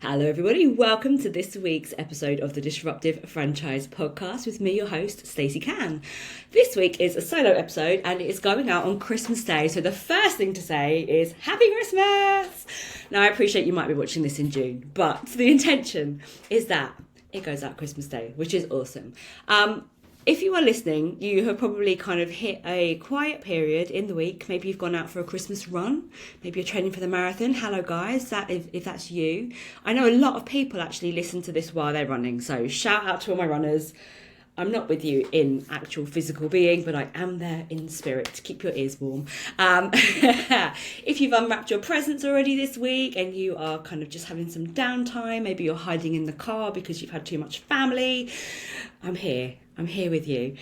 Hello everybody, welcome to this week's episode of the Disruptive Franchise Podcast with me, your host, Stacey Can. This week is a solo episode and it is going out on Christmas Day, so the first thing to say is Happy Christmas! Now I appreciate you might be watching this in June, but the intention is that it goes out Christmas Day, which is awesome. If you are listening, you have probably kind of hit a quiet period in the week. Maybe you've gone out for a Christmas run. Maybe you're training for the marathon. Hello, guys, if that's you. I know a lot of people actually listen to this while they're running. So shout out to all my runners. I'm not with you in actual physical being, but I am there in spirit to keep your ears warm. If you've unwrapped your presents already this week and you are kind of just having some downtime, maybe you're hiding in the car because you've had too much family, I'm here with you.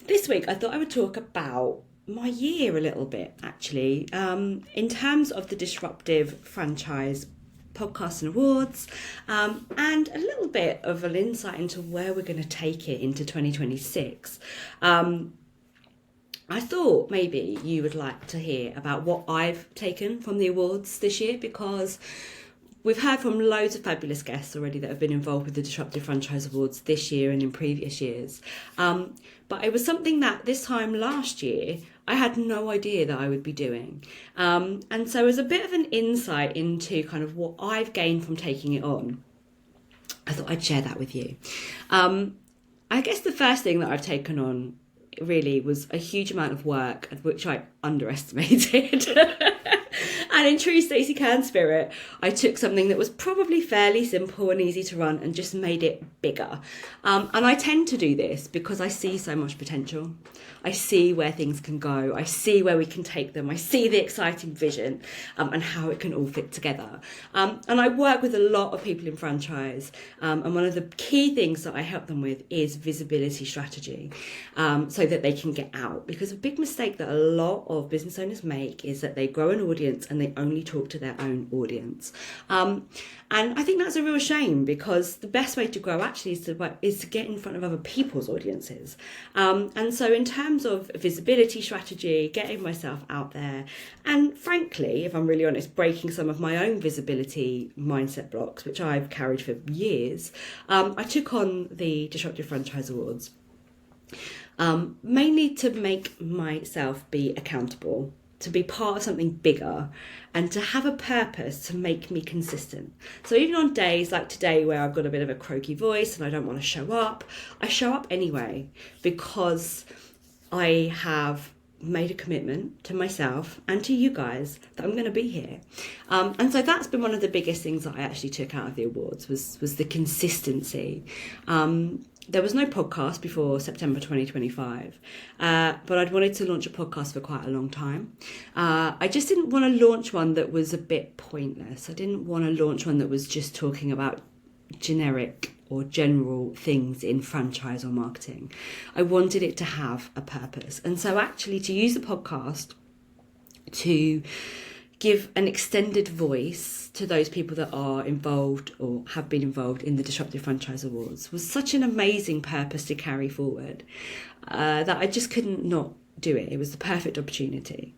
This week I thought I would talk about my year a little bit, actually, in terms of the Disruptive Franchise Podcasts and Awards, and a little bit of an insight into where we're going to take it into 2026. I thought maybe you would like to hear about what I've taken from the awards this year, because we've heard from loads of fabulous guests already that have been involved with the Disruptive Franchise Awards this year and in previous years. But it was something that this time last year, I had no idea that I would be doing. And so as a bit of an insight into kind of what I've gained from taking it on, I thought I'd share that with you. I guess the first thing that I've taken on really was a huge amount of work, which I underestimated. And in true Stacey Can spirit, I took something that was probably fairly simple and easy to run and just made it bigger. And I tend to do this because I see so much potential. I see where things can go. I see where we can take them. I see the exciting vision and how it can all fit together. And I work with a lot of people in franchise. And one of the key things that I help them with is visibility strategy, so that they can get out. Because a big mistake that a lot of business owners make is that they grow an audience and they only talk to their own audience. And I think that's a real shame, because the best way to grow actually is to get in front of other people's audiences. And so in terms of visibility strategy, getting myself out there, and frankly, if I'm really honest, breaking some of my own visibility mindset blocks, which I've carried for years, I took on the Disruptive Franchise Awards, mainly to make myself be accountable, to be part of something bigger, and to have a purpose to make me consistent. So even on days like today where I've got a bit of a croaky voice and I don't want to show up, I show up anyway, because I have made a commitment to myself and to you guys that I'm going to be here. And so that's been one of the biggest things that I actually took out of the awards was the consistency. There was no podcast before September 2025, but I'd wanted to launch a podcast for quite a long time. I just didn't want to launch one that was a bit pointless. I didn't want to launch one that was just talking about generic or general things in franchise or marketing. I wanted it to have a purpose. And so actually to use the podcast to give an extended voice to those people that are involved or have been involved in the Disruptive Franchise Awards was such an amazing purpose to carry forward, that I just couldn't not do it. It was the perfect opportunity.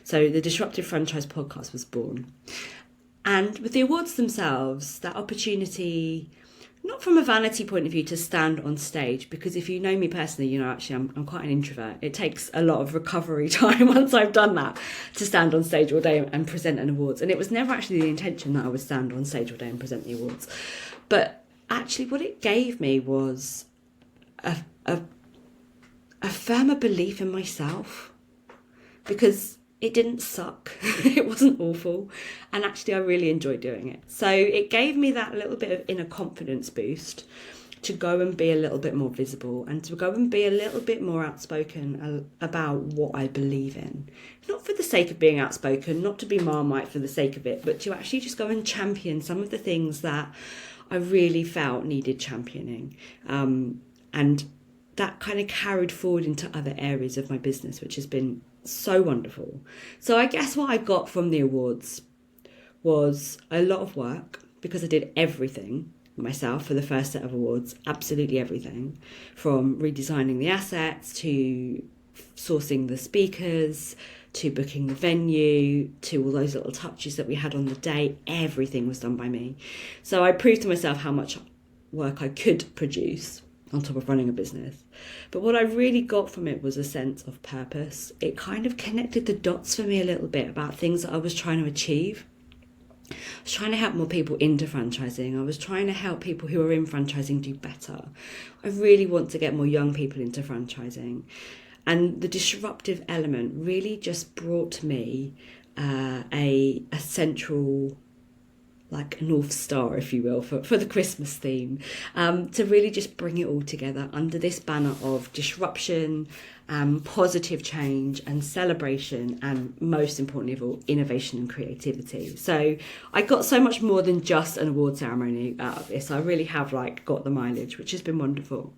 So the Disruptive Franchise Podcast was born. And with the awards themselves, that opportunity, not from a vanity point of view to stand on stage, because if you know me personally, you know, actually I'm quite an introvert. It takes a lot of recovery time once I've done that to stand on stage all day and present an awards. And it was never actually the intention that I would stand on stage all day and present the awards. But actually what it gave me was a firmer belief in myself, because it didn't suck. It wasn't awful. And actually, I really enjoyed doing it. So it gave me that little bit of inner confidence boost to go and be a little bit more visible and to go and be a little bit more outspoken about what I believe in. Not for the sake of being outspoken, not to be Marmite for the sake of it, but to actually just go and champion some of the things that I really felt needed championing. And that kind of carried forward into other areas of my business, which has been so wonderful. So I guess what I got from the awards was a lot of work, because I did everything myself for the first set of awards, absolutely everything, from redesigning the assets to sourcing the speakers to booking the venue, to all those little touches that we had on the day. Everything was done by me. So I proved to myself how much work I could produce on top of running a business. But what I really got from it was a sense of purpose. It kind of connected the dots for me a little bit about things that I was trying to achieve. I was trying to help more people into franchising. I was trying to help people who are in franchising do better. I really want to get more young people into franchising. And the disruptive element really just brought to me a central, like North Star, if you will, for the Christmas theme, to really just bring it all together under this banner of disruption, positive change and celebration, and most importantly of all, innovation and creativity. So I got so much more than just an award ceremony out of this. I really have got the mileage, which has been wonderful.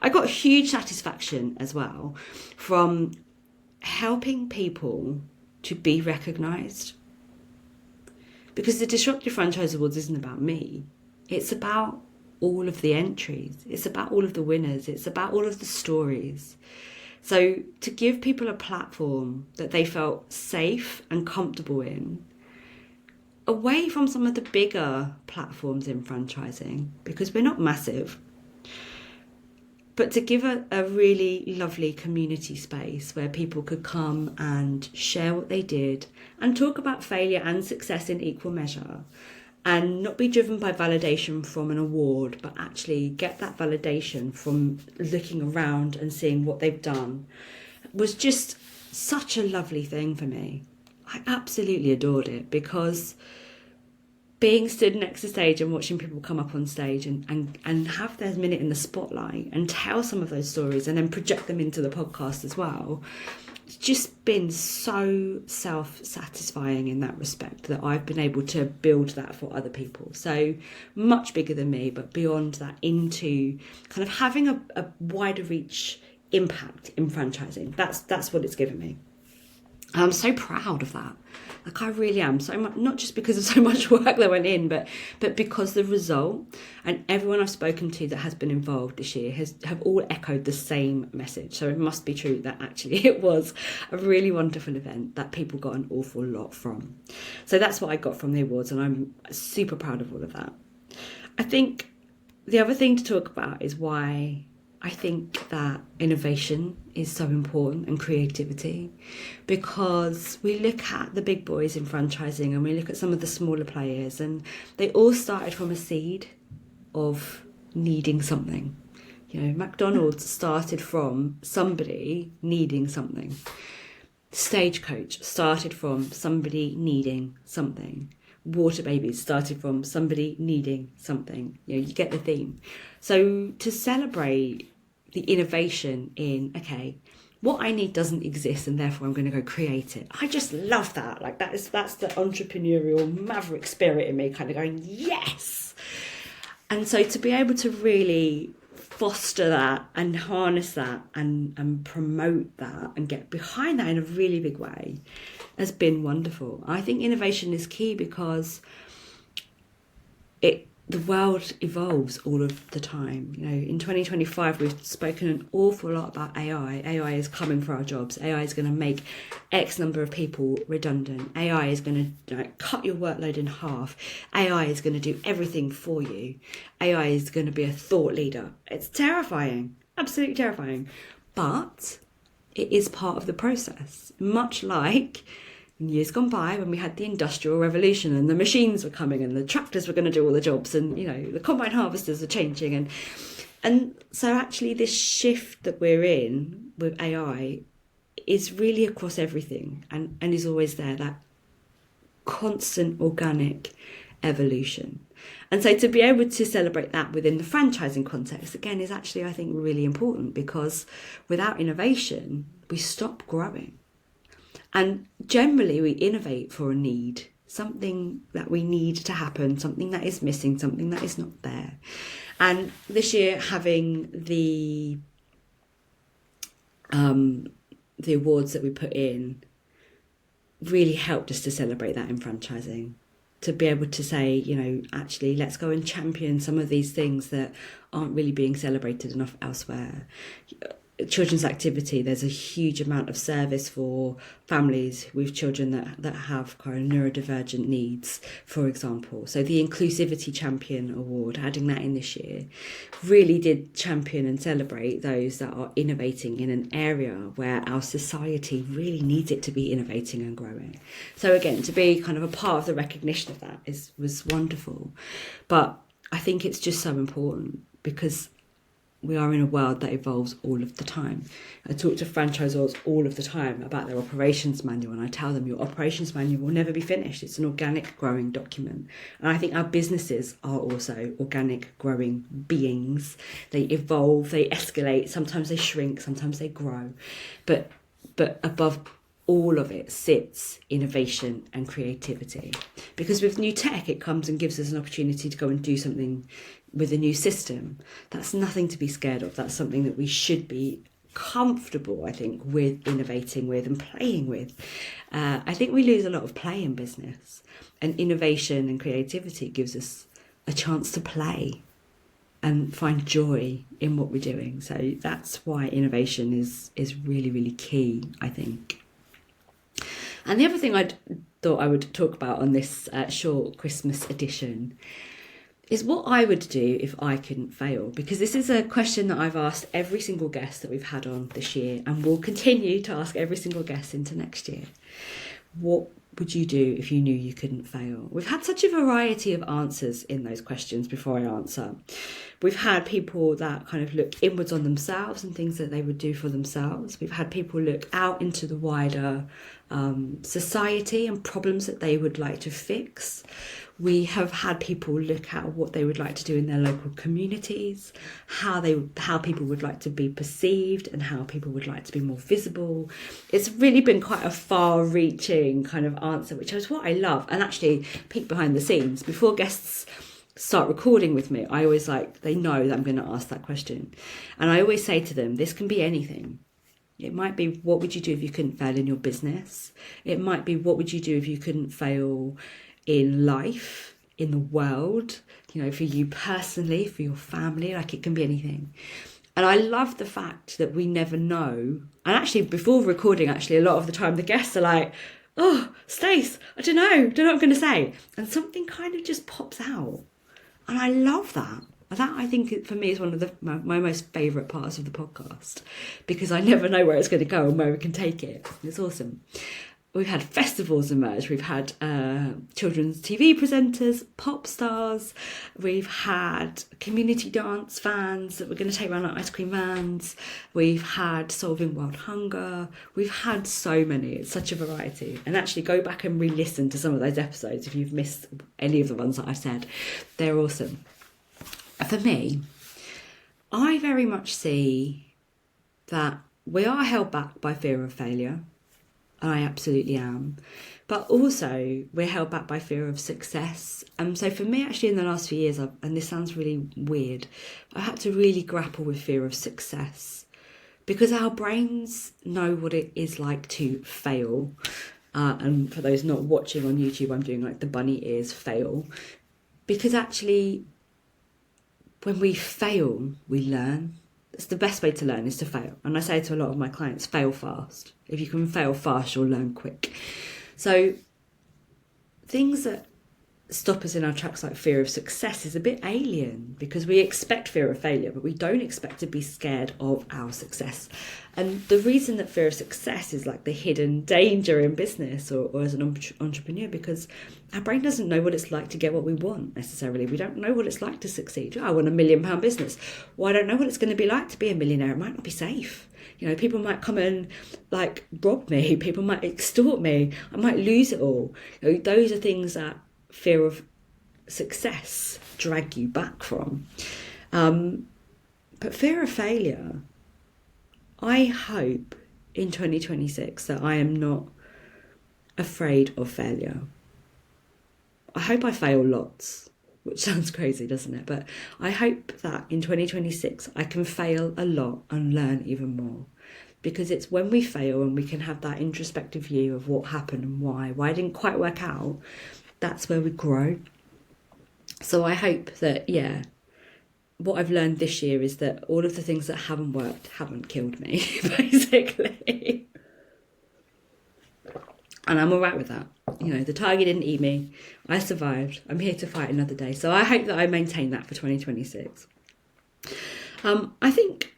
I got huge satisfaction as well from helping people to be recognised. Because the Disruptive Franchise Awards isn't about me. It's about all of the entries. It's about all of the winners. It's about all of the stories. So to give people a platform that they felt safe and comfortable in, away from some of the bigger platforms in franchising, because we're not massive, but to give a really lovely community space where people could come and share what they did and talk about failure and success in equal measure, and not be driven by validation from an award, but actually get that validation from looking around and seeing what they've done, was just such a lovely thing for me. I absolutely adored it, because being stood next to stage and watching people come up on stage and have their minute in the spotlight and tell some of those stories and then project them into the podcast as well, it's just been so self-satisfying in that respect that I've been able to build that for other people. So much bigger than me, but beyond that, into kind of having a wider reach impact in franchising. That's what it's given me. I'm so proud of that. I really am, so much, not just because of so much work that went in, but because the result, and everyone I've spoken to that has been involved this year have all echoed the same message. So it must be true that actually it was a really wonderful event that people got an awful lot from. So that's what I got from the awards, and I'm super proud of all of that. I think the other thing to talk about is why I think that innovation is so important, and creativity, because we look at the big boys in franchising and we look at some of the smaller players, and they all started from a seed of needing something. You know, McDonald's started from somebody needing something. Stagecoach started from somebody needing something. Water Babies started from somebody needing something. You know, you get the theme. So to celebrate the innovation in, okay, what I need doesn't exist and therefore I'm going to go create it. I just love that. That's the entrepreneurial maverick spirit in me kind of going, yes. And so to be able to really foster that and harness that and promote that and get behind that in a really big way has been wonderful. I think innovation is key because the world evolves all of the time. You know, in 2025, we've spoken an awful lot about AI. AI is coming for our jobs. AI is going to make X number of people redundant. AI is going to cut your workload in half. AI is going to do everything for you. AI is going to be a thought leader. It's terrifying, absolutely terrifying. But it is part of the process, much like in years gone by when we had the Industrial Revolution and the machines were coming and the tractors were going to do all the jobs, and, you know, the combine harvesters are changing. And so actually this shift that we're in with AI is really across everything and is always there, that constant organic evolution. And so to be able to celebrate that within the franchising context, again, is actually, I think, really important, because without innovation, we stop growing. And generally we innovate for a need, something that we need to happen, something that is missing, something that is not there. And this year, having the awards that we put in really helped us to celebrate that in franchising, to be able to say, you know, actually, let's go and champion some of these things that aren't really being celebrated enough elsewhere. children's activity, there's a huge amount of service for families with children that have kind of neurodivergent needs, for example. So the Inclusivity Champion Award, adding that in this year, really did champion and celebrate those that are innovating in an area where our society really needs it to be innovating and growing. So again, to be kind of a part of the recognition of that was wonderful. But I think it's just so important because we are in a world that evolves all of the time. I talk to franchisors all of the time about their operations manual, and I tell them your operations manual will never be finished. It's an organic growing document. And I think our businesses are also organic growing beings. They evolve, they escalate, sometimes they shrink, sometimes they grow. But above all of it sits innovation and creativity. Because with new tech, it comes and gives us an opportunity to go and do something with a new system. That's nothing to be scared of. That's something that we should be comfortable, I think, with innovating with and playing with. I think we lose a lot of play in business, and innovation and creativity gives us a chance to play and find joy in what we're doing. So that's why innovation is really, really key, I think. And the other thing I thought I would talk about on this short Christmas edition is what I would do if I couldn't fail. Because this is a question that I've asked every single guest that we've had on this year, and will continue to ask every single guest into next year. What would you do if you knew you couldn't fail? We've had such a variety of answers in those questions before I answer. We've had people that kind of look inwards on themselves and things that they would do for themselves. We've had people look out into the wider society and problems that they would like to fix. We have had people look at what they would like to do in their local communities, how people would like to be perceived, and how people would like to be more visible. It's really been quite a far-reaching kind of answer, which is what I love. And actually, peek behind the scenes, before guests start recording with me, I always they know that I'm going to ask that question. And I always say to them, this can be anything. It might be, what would you do if you couldn't fail in your business? It might be, what would you do if you couldn't fail in life, in the world, for you personally, for your family? It can be anything. And I love the fact that we never know. And actually, before recording, a lot of the time the guests are like, oh, Stace, I don't know what I'm going to say. And something kind of just pops out. And I love that. That, I think, for me, is one of my most favourite parts of the podcast, because I never know where it's going to go and where we can take it. It's awesome. We've had festivals emerge. We've had children's TV presenters, pop stars. We've had community dance fans that we're going to take around our ice cream vans. We've had solving world hunger. We've had so many. It's such a variety. And actually, go back and re-listen to some of those episodes if you've missed any of the ones that I've said. They're awesome. For me, I very much see that we are held back by fear of failure. I absolutely am. But also, we're held back by fear of success. So for me, actually, in the last few years, and this sounds really weird, I had to really grapple with fear of success, because our brains know what it is like to fail. And for those not watching on YouTube, I'm doing the bunny ears fail. Because actually, when we fail, we learn. It's the best way to learn, is to fail. And I say to a lot of my clients, fail fast. If you can fail fast, you'll learn quick. So things that stop us in our tracks, like fear of success, is a bit alien, because we expect fear of failure, but we don't expect to be scared of our success. And the reason that fear of success is the hidden danger in business or as an entrepreneur, because our brain doesn't know what it's like to get what we want necessarily. We don't know what it's like to succeed. I want £1 million business. Well, I don't know what it's going to be like to be a millionaire. It might not be safe. People might come and rob me. People might extort me. I might lose it all. Those are things that fear of success drag you back from. But fear of failure, I hope in 2026 that I am not afraid of failure. I hope I fail lots, which sounds crazy, doesn't it? But I hope that in 2026 I can fail a lot and learn even more. Because it's when we fail and we can have that introspective view of what happened and why it didn't quite work out, that's where we grow. So I hope that, what I've learned this year is that all of the things that haven't worked haven't killed me, basically. And I'm all right with that. You know, the tiger didn't eat me. I survived. I'm here to fight another day. So I hope that I maintain that for 2026. I think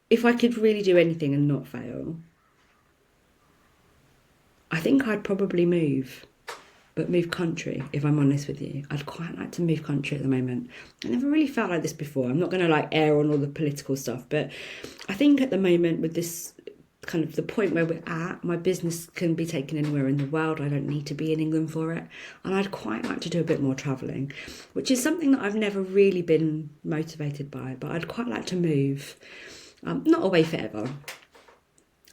if I could really do anything and not fail, I think I'd probably move. But move country, if I'm honest with you. I'd quite like to move country at the moment. I never really felt like this before. I'm not going to like air on all the political stuff, but I think at the moment with this kind of the point where we're at, my business can be taken anywhere in the world. I don't need to be in England for it. And I'd quite like to do a bit more travelling, which is something that I've never really been motivated by, but I'd quite like to move, not away forever.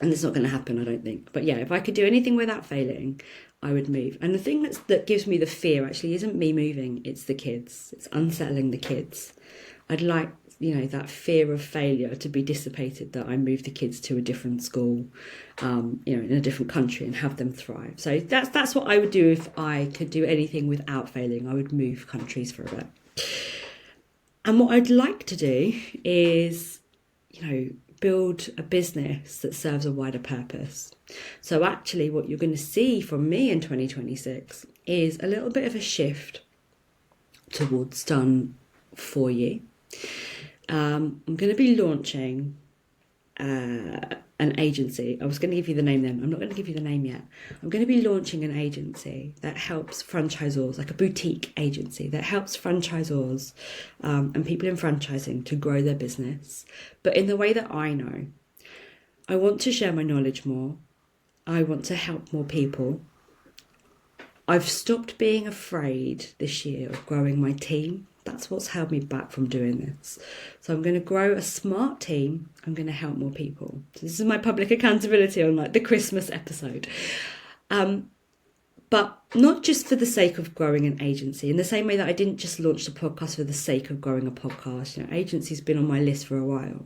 And it's not going to happen, I don't think. But yeah, if I could do anything without failing, I would move. And the thing that gives me the fear actually isn't me moving, it's the kids. It's unsettling the kids. I'd like, you know, that fear of failure to be dissipated, that I move the kids to a different school, you know, in a different country and have them thrive. So that's what I would do if I could do anything without failing. I would move countries for a bit. And what I'd like to do is, you know, build a business that serves a wider purpose. So actually what you're going to see from me in 2026 is a little bit of a shift towards done for you. I'm going to be launching an agency. I was going to give you the name then. I'm not going to give you the name yet. I'm going to be launching an agency that helps franchisors, like a boutique agency that helps franchisors and people in franchising to grow their business, but in the way that I know. I want to share my knowledge more. I want to help more people. I've stopped being afraid this year of growing my team. That's what's held me back from doing this. So I'm going to grow a smart team. I'm going to help more people. So this is my public accountability on like the Christmas episode. But not just for the sake of growing an agency. In the same way that I didn't just launch the podcast for the sake of growing a podcast. You know, agency's been on my list for a while.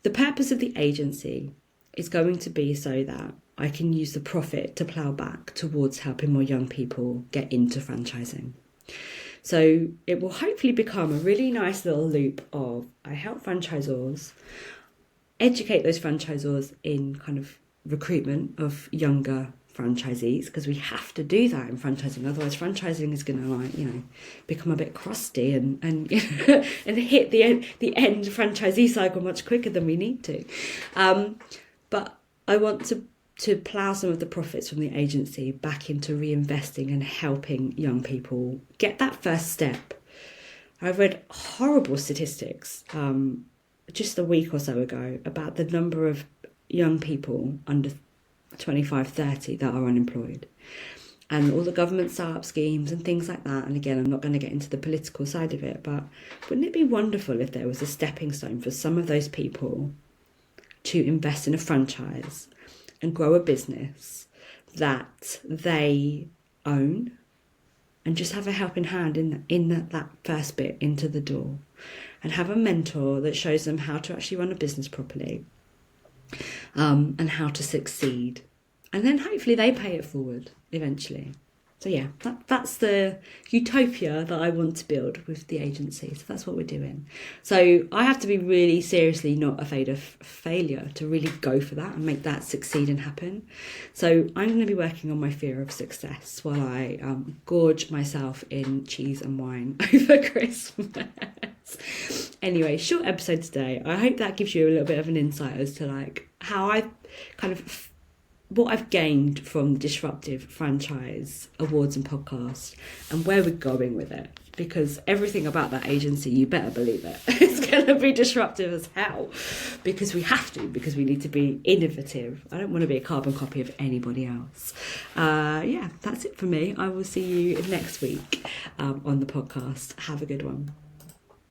The purpose of the agency is going to be so that I can use the profit to plough back towards helping more young people get into franchising. So it will hopefully become a really nice little loop of I help franchisors, educate those franchisors in kind of recruitment of younger franchisees, because we have to do that in franchising. Otherwise, franchising is going to, like, you know, become a bit crusty and and hit the end franchisee cycle much quicker than we need to. But I want to plough some of the profits from the agency back into reinvesting and helping young people get that first step. I've read horrible statistics just a week or so ago about the number of young people under 25, 30 that are unemployed. And all the government start-up schemes and things like that. And again, I'm not going to get into the political side of it, but wouldn't it be wonderful if there was a stepping stone for some of those people to invest in a franchise and grow a business that they own and just have a helping hand in that first bit into the door, and have a mentor that shows them how to actually run a business properly, and how to succeed. And then hopefully they pay it forward eventually. So yeah, that's the utopia that I want to build with the agency. So that's what we're doing. So I have to be really seriously not afraid of failure to really go for that and make that succeed and happen. So I'm going to be working on my fear of success while I gorge myself in cheese and wine over Christmas. Anyway, short episode today. I hope that gives you a little bit of an insight as to like how I kind of what I've gained from the Disruptive Franchise Awards and podcast and where we're going with it. Because everything about that agency, you better believe it, it's going to be disruptive as hell. Because we have to, because we need to be innovative. I don't want to be a carbon copy of anybody else. Yeah, that's it for me. I will see you next week on the podcast. Have a good one.